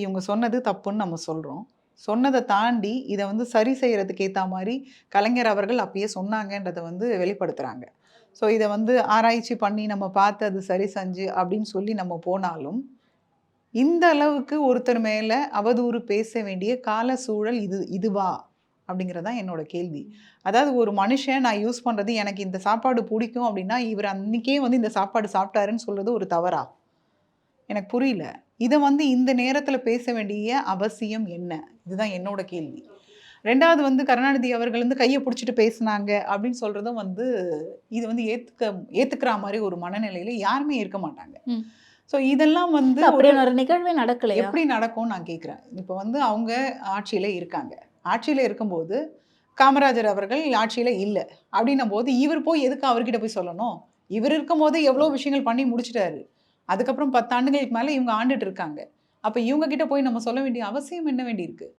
இவங்க சொன்னது தப்புன்னு நம்ம சொல்றோம். சொன்னத தாண்டி இத வந்து சரி செய்றதுக்கு ஏத்தா மாரி கலைஞர் அவர்கள் அப்பயே சொன்னாங்கன்றத வந்து வெளிப்படுத்துறாங்க. ஸோ இத வந்து ஆராய்ச்சி பண்ணி நம்ம பார்த்து அது சரி செஞ்சு அப்படின்னு சொல்லி நம்ம போனாலும், இந்த அளவுக்கு ஒருத்தர் மேல அவதூறு பேச வேண்டிய கால சூழல் இதுவா? அப்படிங்கிறது தான் என்னோட கேள்வி. அதாவது ஒரு மனுஷன் நான் யூஸ் பண்றது எனக்கு இந்த சாப்பாடு புடிக்கும் அப்படின்னா, இவரு அன்னைக்கே வந்து இந்த சாப்பாடு சாப்பிட்டாருன்னு சொல்றது ஒரு தவறா? எனக்கு புரியல. இத வந்து இந்த நேரத்தில பேச வேண்டிய அவசியம் என்ன? இதுதான் என்னோட கேள்வி. 2வது வந்து கருணாநிதி அவர்கள் வந்து கைய புடிச்சுட்டு பேசுனாங்க அப்படின்னு சொல்றதும் வந்து, இது வந்து ஏத்துக்கிறா மாரி ஒரு மனநிலையில யாருமே இருக்க மாட்டாங்க. ம். ஸோ இதெல்லாம் வந்து இல்ல ஒரு அப்படியான ஒரு நிகழ்வே நடக்கலையா? எப்படி நடக்கும்னு நான் கேட்கிறேன். இப்ப வந்து அவங்க ஆட்சியில இருக்காங்க. ஆட்சியில இருக்கும்போது, காமராஜர் அவர்கள் ஆட்சியில இல்ல. அப்படின்னும்போது, இவர் போய் எதுக்கு அவர்கிட்ட போய் சொல்லணும்? இவர் இருக்கும்போது எவ்வளோ விஷயங்கள் பண்ணி முடிச்சுட்டாரு. அதுக்கப்புறம் 10 ஆண்டுகளுக்கு மேல இவங்க ஆண்டுட்டு இருக்காங்க. அப்ப இவங்க கிட்ட போய் நம்ம சொல்ல வேண்டிய அவசியம் என்ன வேண்டியிருக்கு?